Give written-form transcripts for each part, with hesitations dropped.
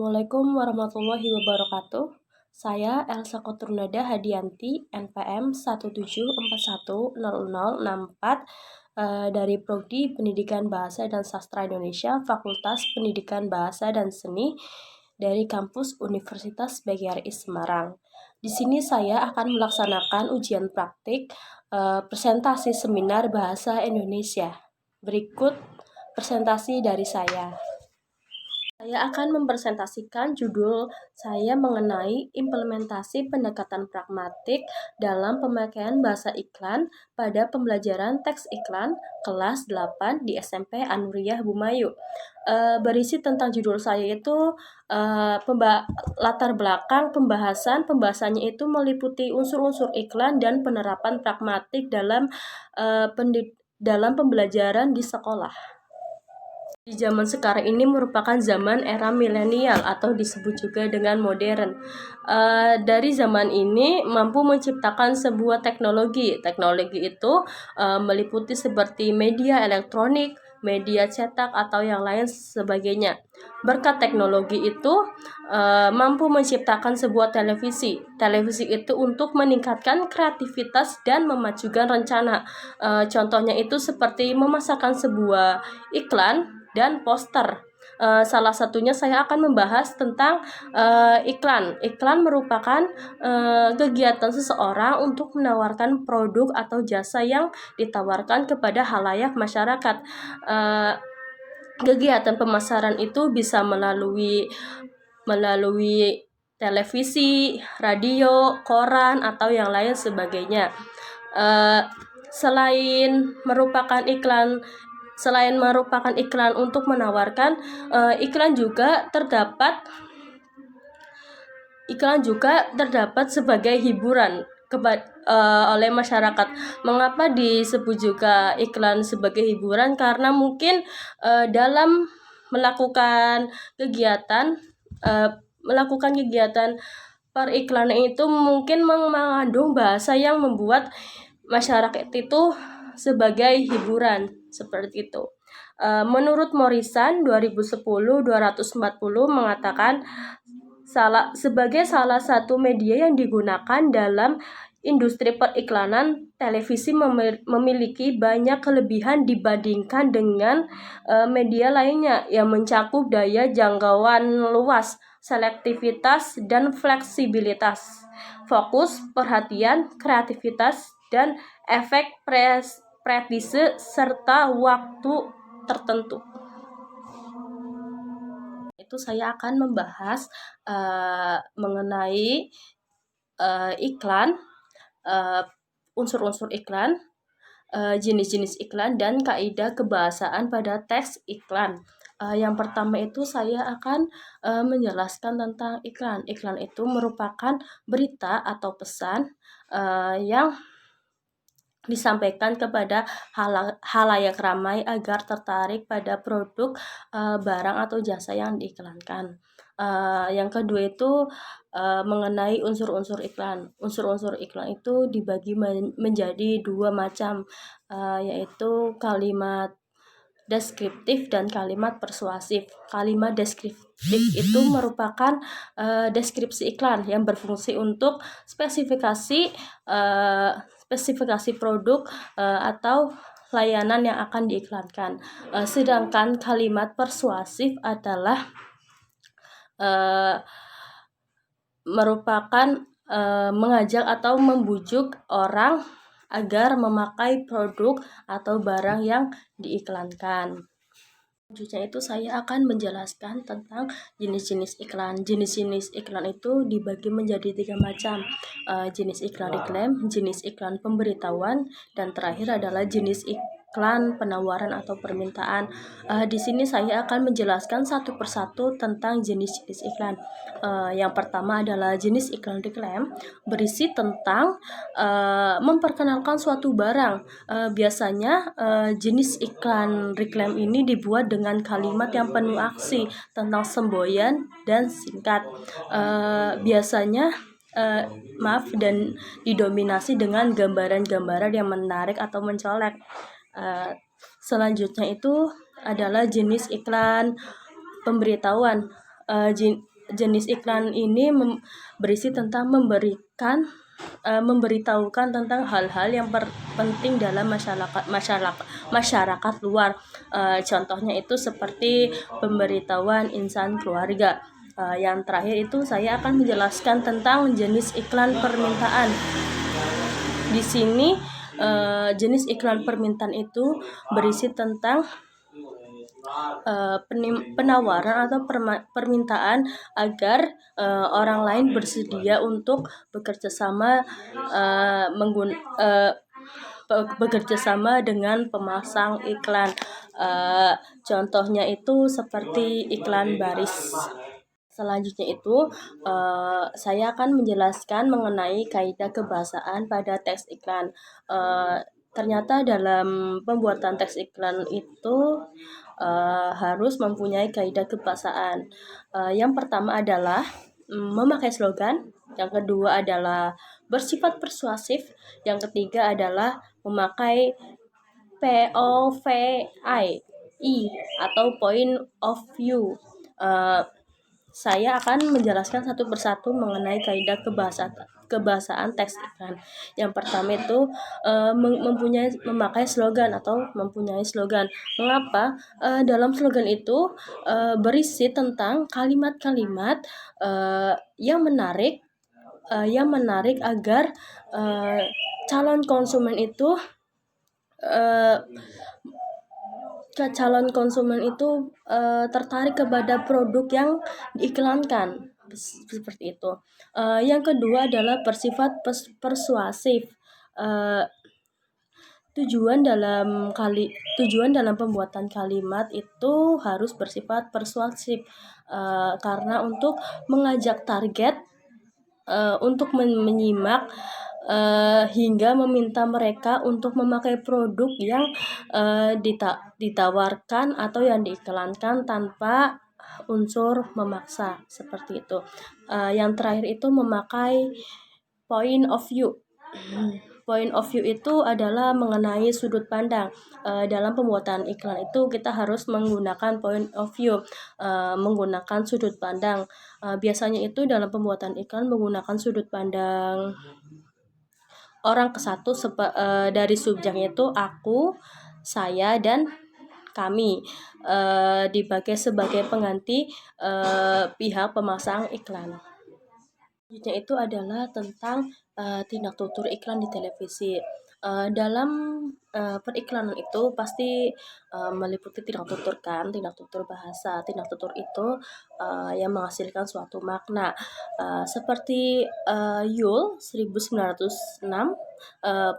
Assalamualaikum warahmatullahi wabarakatuh. Saya Elsa Koturnada Hadianti, NPM 174100064 dari Prodi Pendidikan Bahasa dan Sastra Indonesia, Fakultas Pendidikan Bahasa dan Seni dari kampus Universitas BGRI Semarang. Di sini saya akan melaksanakan ujian praktik presentasi seminar Bahasa Indonesia. Berikut presentasi dari saya. Saya akan mempresentasikan judul saya mengenai implementasi pendekatan pragmatik dalam pemakaian bahasa iklan pada pembelajaran teks iklan kelas 8 di SMP Anuriyah Bumayu. Berisi tentang judul saya itu latar belakang pembahasannya itu meliputi unsur-unsur iklan dan penerapan pragmatik dalam pembelajaran di sekolah. Di zaman sekarang ini merupakan zaman era milenial atau disebut juga dengan modern. Dari zaman ini mampu menciptakan sebuah teknologi. Teknologi itu meliputi seperti media elektronik, media cetak, atau yang lain sebagainya. Berkat teknologi itu mampu menciptakan sebuah televisi. Televisi itu untuk meningkatkan kreativitas dan memajukan rencana. Contohnya itu seperti memasarkan sebuah iklan dan poster. Salah satunya saya akan membahas tentang iklan. Iklan merupakan kegiatan seseorang untuk menawarkan produk atau jasa yang ditawarkan kepada halayak masyarakat. Kegiatan pemasaran itu bisa melalui televisi, radio, koran, atau yang lain sebagainya. Selain merupakan iklan untuk menawarkan, iklan juga terdapat sebagai hiburan oleh masyarakat. Mengapa disebut juga iklan sebagai hiburan? Karena mungkin dalam melakukan kegiatan periklanan itu mungkin mengandung bahasa yang membuat masyarakat itu sebagai hiburan, seperti itu. Menurut Morrison 2010-240 mengatakan sebagai salah satu media yang digunakan dalam industri periklanan, televisi memiliki banyak kelebihan dibandingkan dengan media lainnya yang mencakup daya jangkauan luas, selektivitas, dan fleksibilitas, fokus, perhatian, kreativitas, dan efek presise serta waktu tertentu. Itu saya akan membahas mengenai iklan, unsur-unsur iklan, jenis-jenis iklan, dan kaidah kebahasaan pada teks iklan. Yang pertama itu saya akan menjelaskan tentang iklan. Iklan itu merupakan berita atau pesan yang disampaikan kepada halayak ramai agar tertarik pada produk, barang atau jasa yang diiklankan. Yang kedua itu mengenai unsur-unsur iklan. Unsur-unsur iklan itu dibagi menjadi dua macam, yaitu kalimat deskriptif dan kalimat persuasif. Kalimat deskriptif itu merupakan deskripsi iklan yang berfungsi untuk spesifikasi produk atau layanan yang akan diiklankan. Sedangkan kalimat persuasif adalah merupakan mengajak atau membujuk orang agar memakai produk atau barang yang diiklankan. Selanjutnya itu saya akan menjelaskan tentang jenis-jenis iklan. Jenis-jenis iklan itu dibagi menjadi 3 macam. Jenis iklan reklame, jenis iklan pemberitahuan, dan terakhir adalah jenis iklan penawaran atau permintaan. Di sini saya akan menjelaskan satu persatu tentang jenis-jenis iklan. Yang pertama adalah jenis iklan reklame, berisi tentang memperkenalkan suatu barang. Biasanya jenis iklan reklame ini dibuat dengan kalimat yang penuh aksi tentang semboyan dan singkat. Biasanya dan didominasi dengan gambaran-gambaran yang menarik atau mencolok. Selanjutnya itu adalah jenis iklan pemberitahuan. jenis iklan ini berisi tentang memberitahukan tentang hal-hal yang penting dalam masyarakat luar. Contohnya itu seperti pemberitahuan insan keluarga. Yang terakhir itu saya akan menjelaskan tentang jenis iklan permintaan. Di sini jenis iklan permintaan itu berisi tentang penawaran atau permintaan agar orang lain bersedia untuk bekerja sama dengan pemasang iklan. Contohnya itu seperti iklan baris. Selanjutnya itu saya akan menjelaskan mengenai kaidah kebahasaan pada teks iklan. Ternyata dalam pembuatan teks iklan itu harus mempunyai kaidah kebahasaan. Yang pertama adalah memakai slogan, yang kedua adalah bersifat persuasif, yang ketiga adalah memakai POVI atau point of view. Saya akan menjelaskan satu persatu mengenai kaidah kebahasaan teks iklan. Yang pertama itu memakai slogan atau mempunyai slogan. Mengapa? Dalam slogan itu berisi tentang kalimat-kalimat yang menarik agar calon konsumen itu tertarik kepada produk yang diiklankan, seperti itu. Yang kedua adalah bersifat persuasif. Tujuan dalam pembuatan kalimat itu harus bersifat persuasif, karena untuk mengajak target untuk menyimak hingga meminta mereka untuk memakai produk yang ditawarkan atau yang diiklankan tanpa unsur memaksa, seperti itu. Yang terakhir itu memakai point of view. Point of view itu adalah mengenai sudut pandang. Dalam pembuatan iklan itu kita harus menggunakan point of view, menggunakan sudut pandang. Biasanya itu dalam pembuatan iklan menggunakan sudut pandang orang ke satu, dari subjeknya itu aku, saya, dan kami, dipakai sebagai pengganti pihak pemasang iklan. Selanjutnya itu adalah tentang tindak tutur iklan di televisi. Dalam periklanan itu pasti meliputi tindak tutur bahasa. Tindak tutur itu yang menghasilkan suatu makna. Seperti Yule 1906,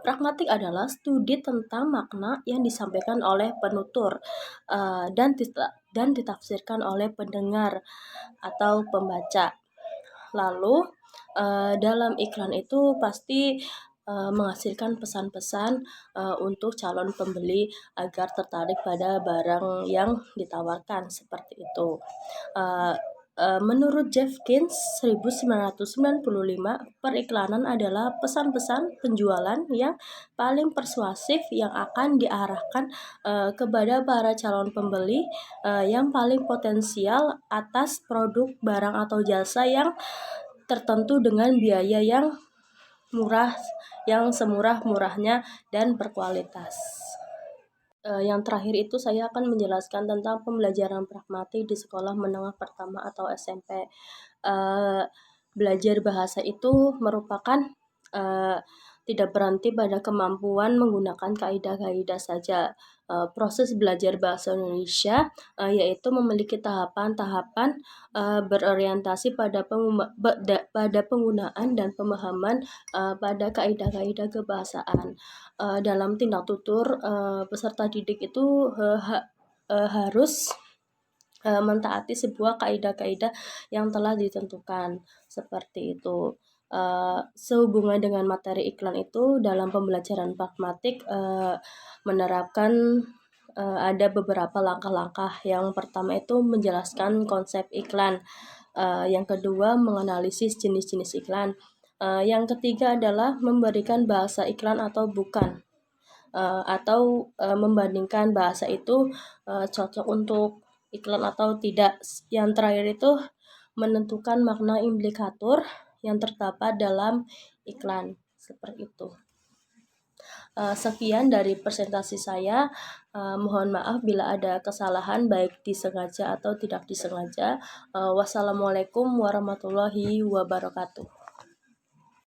pragmatik adalah studi tentang makna yang disampaikan oleh penutur dan ditafsirkan oleh pendengar atau pembaca. Lalu dalam iklan itu pasti menghasilkan pesan-pesan untuk calon pembeli agar tertarik pada barang yang ditawarkan, seperti itu. Menurut Jeffkins 1995, periklanan adalah pesan-pesan penjualan yang paling persuasif yang akan diarahkan kepada para calon pembeli yang paling potensial atas produk, barang, atau jasa yang tertentu dengan biaya yang murah, yang semurah-murahnya dan berkualitas. Yang terakhir itu saya akan menjelaskan tentang pembelajaran pragmatik di sekolah menengah pertama atau SMP. Belajar bahasa itu merupakan tidak berhenti pada kemampuan menggunakan kaidah-kaidah saja. Proses belajar bahasa Indonesia yaitu memiliki tahapan-tahapan berorientasi pada penggunaan dan pemahaman pada kaidah-kaidah kebahasaan. Dalam tindak tutur, peserta didik itu harus mentaati sebuah kaidah-kaidah yang telah ditentukan, seperti itu. Sehubungan dengan materi iklan itu, dalam pembelajaran pragmatik menerapkan ada beberapa langkah-langkah. Yang pertama itu menjelaskan konsep iklan, yang kedua menganalisis jenis-jenis iklan, yang ketiga adalah memberikan bahasa iklan atau bukan, atau membandingkan bahasa itu cocok untuk iklan atau tidak. Yang terakhir itu menentukan makna implikatur yang terdapat dalam iklan. Seperti itu. Sekian dari presentasi saya. Mohon maaf bila ada kesalahan baik disengaja atau tidak disengaja. Wassalamualaikum warahmatullahi wabarakatuh.